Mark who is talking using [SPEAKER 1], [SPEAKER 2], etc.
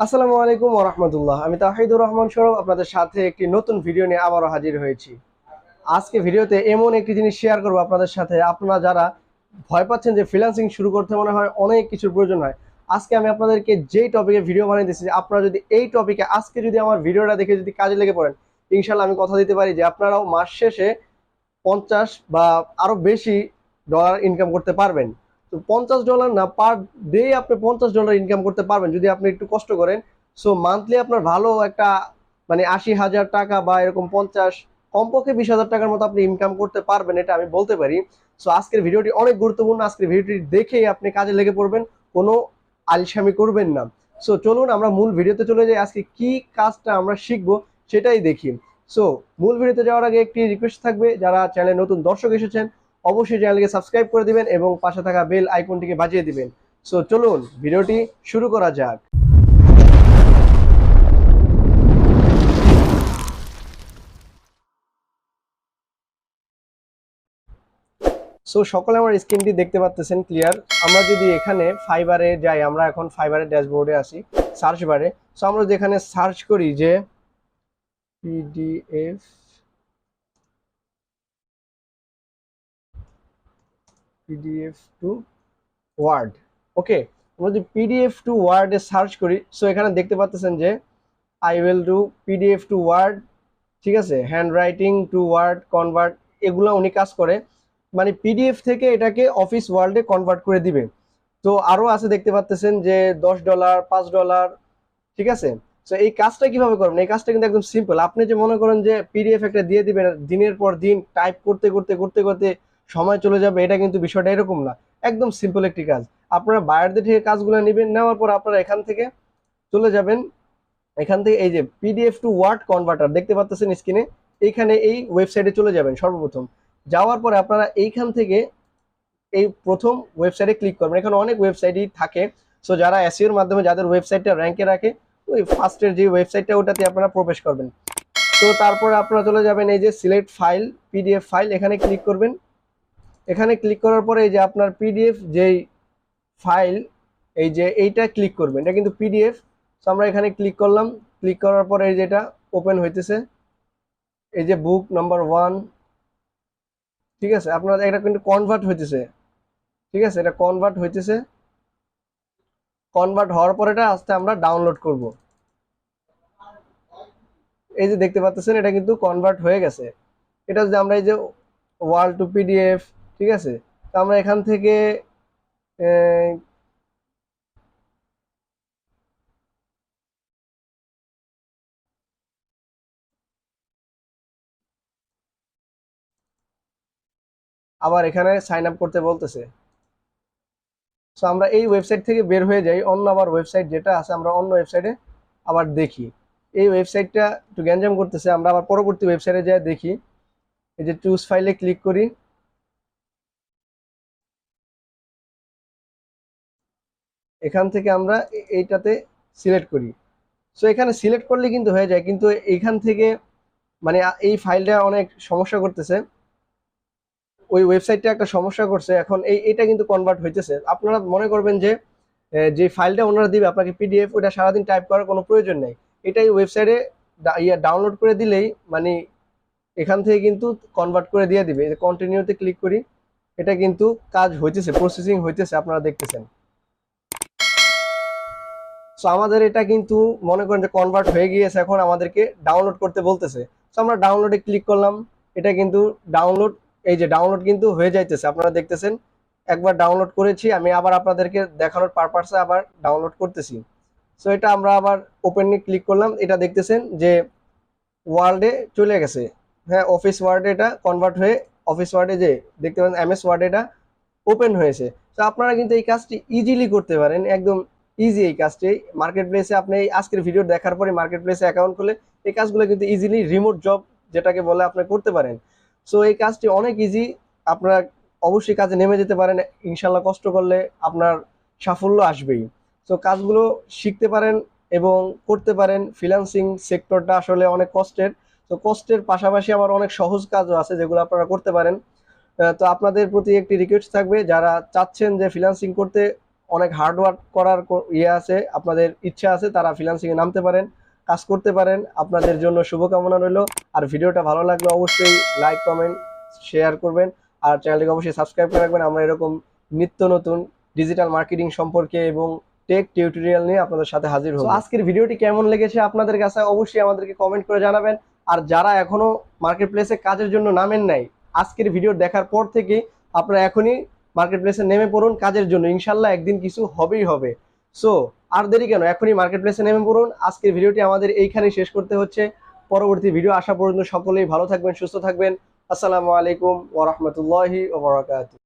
[SPEAKER 1] আসসালামু আলাইকুম ওয়া রাহমাতুল্লাহ। আমি তাওহিদুর রহমান সৌরভ আপনাদের সাথে একটি নতুন ভিডিও নিয়ে আবারও হাজির হয়েছি। আজকে ভিডিওতে এমন একটি জিনিস শেয়ার করব আপনাদের সাথে, আপনারা যারা ভয় পাচ্ছেন যে ফ্রিল্যান্সিং শুরু করতে মনে হয় অনেক কিছুর প্রয়োজন হয়। আজকে আমি আপনাদেরকে যেই টপিকে ভিডিও বানিয়েছি, আপনারা যদি এই টপিকে আজকে যদি আমার ভিডিওটা দেখে যদি কাজে লেগে পড়েন, ইনশাআল্লাহ আমি কথা দিতে পারি যে আপনারাও মাস শেষে 50 বা আরো বেশি ডলার ইনকাম করতে পারবেন। তো $50 না, পার ডে আপনি $50 ইনকাম করতে পারবেন যদি আপনি একটু কষ্ট করেন। সো মান্থলি আপনার ভালো একটা মানে 80,000 টাকা বা এরকম 50, কমপক্ষে 20,000 টাকার মতো আপনি ইনকাম করতে পারবেন, এটা আমি বলতে পারি। সো আজকের ভিডিওটি অনেক গুরুত্বপূর্ণ। আজকের ভিডিওটি দেখেই আপনি কাজে লেগে পড়বেন, কোনো আলসামি করবেন না। সো চলুন আমরা মূল ভিডিওতে চলে যাই। আজকে কি কাজটা আমরা শিখবো সেটাই দেখি। সো মূল ভিডিওতে যাওয়ার আগে একটি রিকোয়েস্ট থাকবে, যারা চ্যানেলে নতুন দর্শক এসেছেন অবশ্যই চ্যানেলকে সাবস্ক্রাইব করে দিবেন এবং পাশে থাকা বেল আইকনটিকে বাজিয়ে দিবেন। সো চলুন ভিডিওটি শুরু করা যাক। সো সকলে আমার স্ক্রিনটি দেখতে পাচ্ছেন ক্লিয়ার। আমরা যদি এখানে ফাইবারে যাই, আমরা এখন ফাইবারের ড্যাশবোর্ডে আসি, সার্চ বারে। সো আমরা যদি এখানে সার্চ করি যে PDF PDF to word, okay, আমরা যদি পিডিএফ টু ওয়ার্ডে সার্চ করি, সো এখানে দেখতে পাচ্ছেন যে I will do PDF to word, ঠিক আছে, handwriting to word convert, এগুলো উনি কাজ করে, মানে পিডিএফ থেকে এটাকে অফিস ওয়ার্ল্ডে কনভার্ট করে দিবে। তো আরো আছে দেখতে পাচ্ছেন যে $10, $5, ঠিক আছে। তো এই কাজটা কিভাবে করবেন, এই কাজটা কিন্তু একদম সিম্পল। আপনি যে মনে করেন যে পিডিএফ একটা দিয়ে দিবেন, দিনের পর দিন টাইপ করতে করতে করতে করতে সময় চলে যাবে, এটা কিন্তু বিষয়টা এরকম না। একদম সিম্পল একটি কাজ। আপনারা বায়ারদের থেকে কাজগুলো নেবেন, নেওয়ার পর আপনারা এখান থেকে চলে যাবেন, এখান থেকে এই যে পিডিএফ টু ওয়ার্ড কনভার্টার দেখতে পাচ্ছেন স্ক্রিনে, এইখানে এই ওয়েবসাইটে চলে যাবেন। সর্বপ্রথম যাওয়ার পরে আপনারা এইখান থেকে এই প্রথম ওয়েবসাইটে ক্লিক করবেন। এখানে অনেক ওয়েবসাইটই থাকে। সো যারা এসইওর মাধ্যমে যাদের ওয়েবসাইটটা র্যাঙ্কে রাখে, ওই ফার্স্টের যে ওয়েবসাইটটা ওটাতে আপনারা প্রবেশ করবেন। তো তারপরে আপনারা চলে যাবেন এই যে সিলেক্ট ফাইল, পিডিএফ ফাইল, এখানে ক্লিক করবেন। এখানে ক্লিক করার পরে এই যে আপনার পিডিএফ যেই ফাইল, এই যে এইটা ক্লিক করবেন, এটা কিন্তু পিডিএফ। তো আমরা এখানে ক্লিক করলাম, ক্লিক করার পরে এই যে এটা ওপেন হইতেছে, এই যে বুক নাম্বার 1, ঠিক আছে। আপনার এটা কিন্তু কনভার্ট হইতেছে, ঠিক আছে, এটা কনভার্ট হইতেছে। কনভার্ট হওয়ার পর এটা আস্তে আমরা ডাউনলোড করব। এই যে দেখতে পাচ্ছেন এটা কিন্তু কনভার্ট হয়ে গেছে। এটা যদি আমরা এই যে ওয়ার্ড টু পিডিএফ, ঠিক আছে, তো আমরা এখান থেকে আবার এখানে সাইন আপ করতে বলতেছে। সো আমরা এই ওয়েবসাইট থেকে বের হয়ে যাই, অন্য আবার ওয়েবসাইট যেটা আছে আমরা অন্য ওয়েবসাইটে আবার দেখি। এই ওয়েবসাইটটা একটু গ্যাঞ্জাম করতেছে, আমরা আবার পরবর্তী ওয়েবসাইটে যাই দেখি। এই যে চুজ ফাইলে ক্লিক করি, এখান থেকে আমরা এইটাতে সিলেক্ট করি। সো এখানে সিলেক্ট করলে কিন্তু হয়ে যায়, কিন্তু এইখান থেকে মানে এই ফাইলটা অনেক সমস্যা করতেছে, ওই ওয়েবসাইটটা একটা সমস্যা করছে। এখন এটা কিন্তু কনভার্ট হইতেছে। আপনারা মনে করবেন যে যে ফাইলটা ওনারা দিবে আপনাকে পিডিএফ, ওটা সারাদিন টাইপ করার কোনো প্রয়োজন নেই। এটাই ওয়েবসাইটে ডাউনলোড করে দিলেই মানে এখান থেকে কিন্তু কনভার্ট করে দিয়ে দিবে। কন্টিনিউতে ক্লিক করি, এটা কিন্তু কাজ হইতেছে, প্রসেসিং হইতেছে, আপনারা দেখতেছেন। সো আমাদের এটা কিন্তু মনে করেন যে কনভার্ট হয়ে গিয়েছে, এখন আমাদেরকে ডাউনলোড করতে বলতেছে। সো আমরা ডাউনলোডে ক্লিক করলাম, এটা কিন্তু ডাউনলোড, এই যে ডাউনলোড কিন্তু হয়ে যাইতেছে, আপনারা দেখতেছেন। একবার ডাউনলোড করেছি, আমি আবার আপনাদেরকে দেখানোর পারপাসে আবার ডাউনলোড করতেছি। সো এটা আমরা আবার ওপেনে ক্লিক করলাম, এটা দেখতেছেন যে ওয়ার্ল্ডে চলে গেছে। হ্যাঁ, অফিস ওয়ার্ডে এটা কনভার্ট হয়ে অফিস ওয়ার্ডে যে দেখতে পাচ্ছেন এমএস ওয়ার্ডে এটা ওপেন হয়েছে। তো আপনারা কিন্তু এই কাজটি ইজিলি করতে পারেন, একদম ইজি এই কাজটি। মার্কেট প্লেসে আপনি আজকের ভিডিও দেখার পরে মার্কেট প্লেসে অ্যাকাউন্ট খুলে এই কাজগুলো কিন্তু ইজিলি রিমোট জব যেটাকে বলে আপনি করতে পারেন। সো এই কাজটি অনেক ইজি, আপনারা অবশ্যই কাজে নেমে যেতে পারেন। ইনশাল্লাহ কষ্ট করলে আপনার সাফল্য আসবেই। সো কাজগুলো শিখতে পারেন এবং করতে পারেন। ফ্রিল্যান্সিং সেক্টরটা আসলে অনেক কষ্টের। তো কষ্টের পাশাপাশি আবার অনেক সহজ কাজও আছে যেগুলো আপনারা করতে পারেন। তো আপনাদের প্রতি একটি রিকোয়েস্ট থাকবে, যারা চাচ্ছেন যে ফ্রিল্যান্সিং করতে অনেক হার্ডওয়ার্ক করার ইয়ে আছে, আপনাদের ইচ্ছা আছে, তারা ফ্রিল্যান্সিং এ নামতে পারেন, কাজ করতে পারেন। আপনাদের জন্য শুভকামনা রইল। আর ভিডিওটা ভালো লাগলে অবশ্যই লাইক কমেন্ট শেয়ার করবেন, আর চ্যানেলটিকে অবশ্যই সাবস্ক্রাইব করে রাখবেন। আমরা এরকম নিত্য নতুন ডিজিটাল মার্কেটিং সম্পর্কে এবং টেক টিউটোরিয়াল নিয়ে আপনাদের সাথে হাজির হব। আজকের ভিডিওটি কেমন লেগেছে আপনাদের কাছে অবশ্যই আমাদেরকে কমেন্ট করে জানাবেন। আর যারা এখনো মার্কেট প্লেসে কাজের জন্য নামেন নাই, আজকের ভিডিও দেখার পর থেকে আপনারা এখনই মার্কেট প্লেসে নেমে পড়ুন কাজের জন্য, ইনশাল্লাহ একদিন কিছু হবেই হবে। সো আর দেরি কেন, এখনই মার্কেট প্লেসে নেমে পড়ুন। আজকের ভিডিওটি আমাদের এইখানেই শেষ করতে হচ্ছে। পরবর্তী ভিডিও আসা পর্যন্ত সকলেই ভালো থাকবেন, সুস্থ থাকবেন। আসসালামু আলাইকুম ওয়া রাহমাতুল্লাহি ওয়া বারাকাতুহু।